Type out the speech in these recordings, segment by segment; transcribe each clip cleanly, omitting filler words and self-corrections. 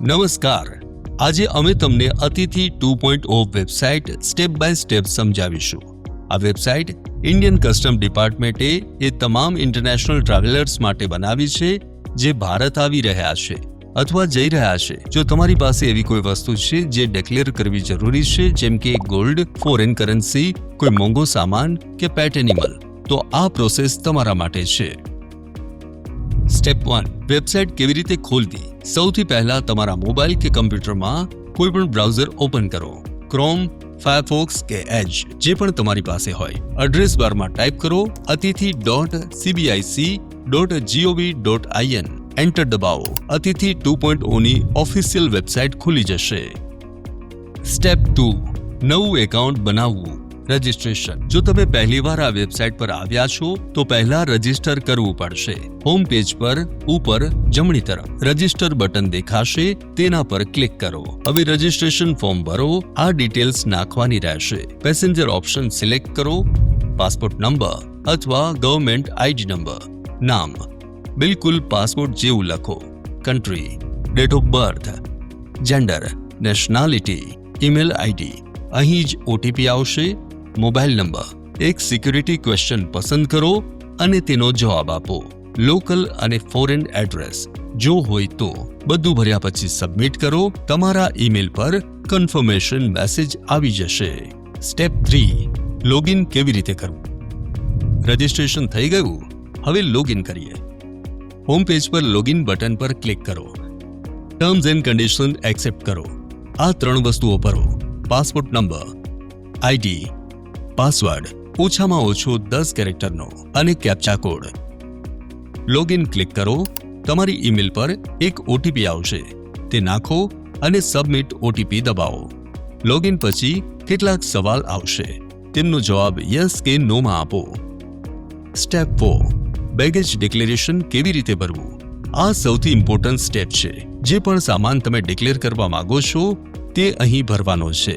નમસ્કાર, આજે અમે તમને અતિથિ 2.0 વેબસાઇટ સ્ટેપ બાય સ્ટેપ સમજાવીશું. આ વેબસાઇટ ઇન્ડિયન કસ્ટમ ડિપાર્ટમેન્ટે એ તમામ ઇન્ટરનેશનલ ટ્રાવેલર્સ માટે બનાવી છે જે ભારત આવી રહ્યા છે અથવા જઈ રહ્યા છે. જો તમારી પાસે એવી કોઈ વસ્તુ છે જે ડિક્લેર કરવી જરૂરી છે, જેમ કે ગોલ્ડ, ફોરેન કરન્સી, કોઈ મોંઘો સામાન કે પેટ એનિમલ, તો આ પ્રોસેસ તમારા માટે છે. સ્ટેપ 1. વેબસાઇટ કેવી રીતે ખોલવી. સૌથી પહેલા તમારા મોબાઈલ કે કમ્પ્યુટરમાં કોઈ પણ બ્રાઉઝર ઓપન કરો. ક્રોમ, ફાયરફોક્સ કે એજ, જે પણ તમારી પાસે હોય. એડ્રેસ બારમાં ટાઈપ કરો atithi.cbic.gov.in. એન્ટર દબાવો. અતિથિ 2.0 ની ઓફિશિયલ વેબસાઇટ ખુલી જશે. સ્ટેપ 2. નવું એકાઉન્ટ બનાવવું. રજિસ્ટ્રેશન. જો તમે પહેલીવાર આ વેબસાઇટ પર આવ્યા છો તો પહેલા રજિસ્ટર કરવું પડશે. હોમ પેજ પર ઉપર જમણી તરફ રજિસ્ટર બટન દેખાશે, તેના પર ક્લિક કરો. હવે રજિસ્ટ્રેશન ફોર્મ ભરો. આ ડિટેલ્સ નાખવાની રહેશે. પેસેન્જર ઓપ્શન સિલેક્ટ કરો. પાસપોર્ટ નંબર અથવા ગવર્મેન્ટ આઈડી નંબર. નામ બિલકુલ પાસપોર્ટ જેવું લખો. Country, date of birth, gender, nationality, email ID. અહીં જ ઓટીપી આવશે. Mobile number. એક સિક્યુરિટી ક્વેશ્ચન પસંદ કરો અને તેનો જવાબ આપો. લોકલ અને ફોરેન એડ્રેસ જો હોય તો. બધું ભર્યા પછી સબમિટ કરો. તમારા ઈમેલ પર કન્ફર્મેશન મેસેજ આવી જશે. સ્ટેપ 3. લોગિન કેવી રીતે કરવું. રજિસ્ટ્રેશન થઈ ગયું. હવે લોગિન કરીએ. હોમ પેજ પર લોગિન બટન પર ક્લિક કરો. ટર્મ્સ એન્ડ કન્ડિશન એક્સેપ્ટ કરો. આ 3 વસ્તુઓ ભરો. પાસપોર્ટ નંબર, આઈડી, પાસવર્ડ ઓછામાં ઓછો 10 કેરેક્ટરનો અને કેપ્ચા કોડ. લોગિન ક્લિક કરો. તમારી ઈમેલ પર એક ઓટીપી આવશે, તે નાખો અને સબમિટ ઓટીપી દબાવો. લોગિન પછી કેટલાક સવાલ આવશે, તેમનો જવાબ યસ કે નોમાં આપો. સ્ટેપ 4. બેગેજ ડિક્લેરેશન કેવી રીતે ભરવું. આ સૌથી ઇમ્પોર્ટન્ટ સ્ટેપ છે. જે પણ સામાન તમે ડિક્લેર કરવા માંગો છો તે અહીં ભરવાનો છે.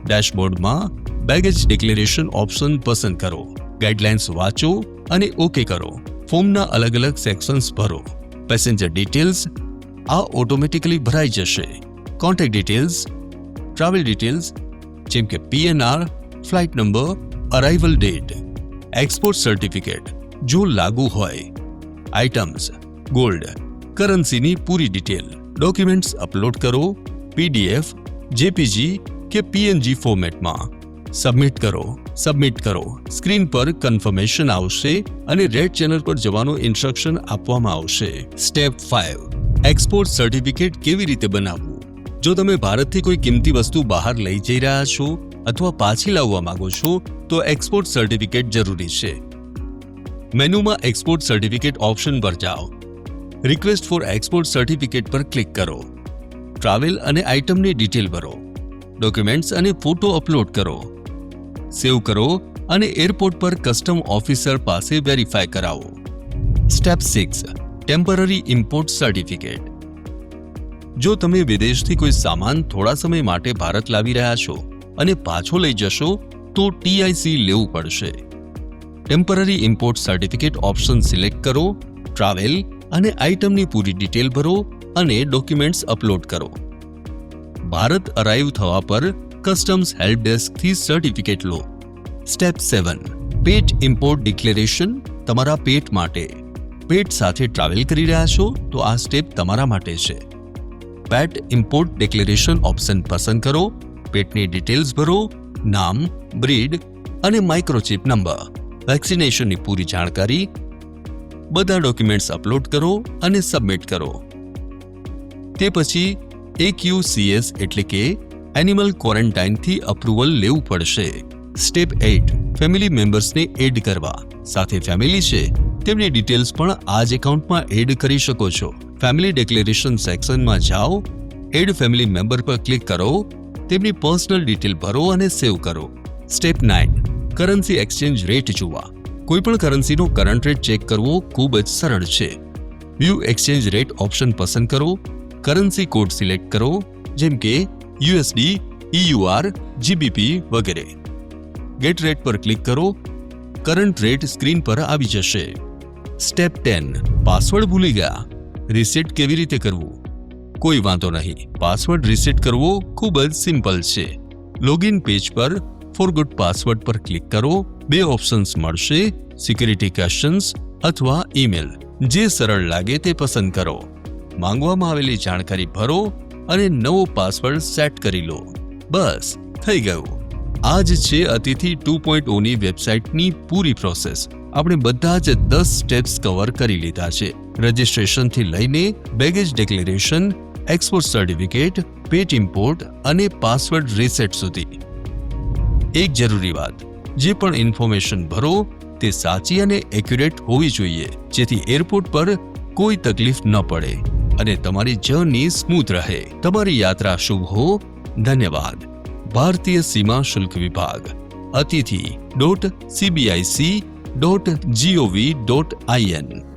ડેશબોર્ડમાં બેગેજ ડિક્લેરેશન ઓપ્શન પસંદ કરો. ગાઈડલાઇન્સ વાંચો અને ઓકે કરો. ફોર્મના અલગ અલગ સેક્શન્સ ભરો. પેસેન્જર ડિટેલ્સ આ ઓટોમેટિકલી ભરાઈ જશે. કોન્ટેક્ટ ડિટેલ્સ, ટ્રાવેલ ડિટેલ્સ જેમ કે PNR, flight number, arrival date, export certificate જો લાગુ હોય, આઇટમ્સ, ગોલ્ડ, કરન્સીની પૂરી ડિટેલ. ડોક્યુમેન્ટ્સ અપલોડ કરો. PDF, JPG કે PNG ફોર્મેટમાં. સબમિટ કરો. સ્ક્રીન પર કન્ફર્મેશન આવશે અને રેડ ચેનલ પર જવાનો ઇન્સ્ટ્રક્શન આપવામાં આવશે. સ્ટેપ 5. એક્સપોર્ટ સર્ટિફિકેટ કેવી રીતે બનાવવું. જો તમે ભારતથી કોઈ કિંમતી વસ્તુ બહાર લઈ જઈ રહ્યા છો અથવા પાછી લાવવા માંગો છો તો એક્સપોર્ટ સર્ટિફિકેટ જરૂરી છે. મેનુમાં એક્સપોર્ટ સર્ટિફિકેટ ઓપ્શન પર જાઓ. રિક્વેસ્ટ ફોર એક્સપોર્ટ સર્ટિફિકેટ પર ક્લિક કરો. ટ્રાવેલ અને આઇટમની ડિટેલ ભરો. ડોક્યુમેન્ટ્સ અને ફોટો અપલોડ કરો. સેવ કરો અને એરપોર્ટ પર કસ્ટમ ઓફિસર પાસે વેરીફાઈ કરાવો. સ્ટેપ 6. Temporary import certificate. જો તમે વિદેશથી કોઈ સામાન થોડા સમય માટે ભારત લાવી રહ્યા છો અને પાછો લઈ જશો તો TIC લેવું પડશે. Temporary import certificate option select કરો. ટ્રાવેલ અને આઇટમની પૂરી ડિટેલ ભરો અને ડોક્યુમેન્ટ્સ અપલોડ કરો. ભારત અરાઇવ થવા પર કસ્ટમ્સ હેલ્પ ડેસ્કથી સર્ટિફિકેટ લો. સ્ટેપ 7. પેટ ઇમ્પોર્ટ ડિક્લેરેશન તમારા પેટ માટે. પેટ સાથે ટ્રાવેલ કરી રહ્યા છો તો આ સ્ટેપ તમારા માટે છે. પેટ ઇમ્પોર્ટ ડિક્લેરેશન ઓપ્શન પસંદ કરો. પેટની ડિટેલ્સ ભરો. નામ, બ્રીડ અને માઇક્રોચિપ નંબર. વેક્સિનેશનની પૂરી જાણકારી. બધા ડોક્યુમેન્ટ્સ અપલોડ કરો અને સબમિટ કરો. તે પછી AQCS એટલે કે એનિમલ ક્વોરન્ટાઇનથી અપ્રુવલ લેવું પડશે. સ્ટેપ 8. ફેમિલી મેમ્બર્સને એડ કરવા. સાથે ફેમિલી છે તેમની ડિટેલ્સ પણ આ જ એકાઉન્ટમાં એડ કરી શકો છો. ફેમિલી ડિક્લેરેશન સેક્શનમાં જાઓ. એડ ફેમિલી મેમ્બર પર ક્લિક કરો. તેમની પર્સનલ ડિટેલ ભરો અને સેવ કરો. સ્ટેપ 9. કરન્સી એક્સચેન્જ રેટ જોવા. કોઈપણ કરન્સીનો કરંટ રેટ ચેક કરવો ખૂબ જ સરળ છે. વ્યૂ એક્સચેન્જ રેટ ઓપ્શન પસંદ કરો. કરન્સી કોડ સિલેક્ટ કરો જેમ કે USD, EUR, GBP વગેરે. ગેટ રેટ પર ક્લિક કરો. કરંટ રેટ સ્ક્રીન પર આવી જશે. સ્ટેપ 10. પાસવર્ડ ભૂલી ગયા. રીસેટ કેવી રીતે કરવું? કોઈ વાંધો નહીં, પાસવર્ડ રીસેટ કરવો ખૂબ જ સિમ્પલ છે. લોગિન પેજ પર ફોરગોટ પાસવર્ડ પર ક્લિક કરો. 2 ઓપ્શન્સ મળશે, સિક્યુરિટી ક્વેશ્ચન્સ અથવા ઈમેલ. જે સરળ લાગે તે પસંદ કરો. માંગવામાં આવેલી જાણકારી ભરો અને નવો પાસવર્ડ સેટ કરી લો. બસ થઈ ગયું. આ જ છે અતિથિ 2.0 ની વેબસાઇટની પૂરી પ્રોસેસ. આપણે બધા જ 10 સ્ટેપ્સ કવર કરી લીધા છે. રજિસ્ટ્રેશનથી લઈને બેગેજ ડિક્લેરેશન, એક્સપોર્ટ સર્ટિફિકેટ, પેટ ઇમ્પોર્ટ અને પાસવર્ડ રીસેટ સુધી. એક જરૂરી વાત, જે પણ ઇન્ફોર્મેશન ભરો તે સાચી અને એક્યુરેટ હોવી જોઈએ, જેથી એરપોર્ટ પર કોઈ તકલીફ ન પડે અને તમારી જર્ની સ્મૂથ રહે. તમારી યાત્રા શુભ હો. ધન્યવાદ. ભારતીય સીમા શુલ્ક વિભાગ, અતિથિ.cbic.gov.in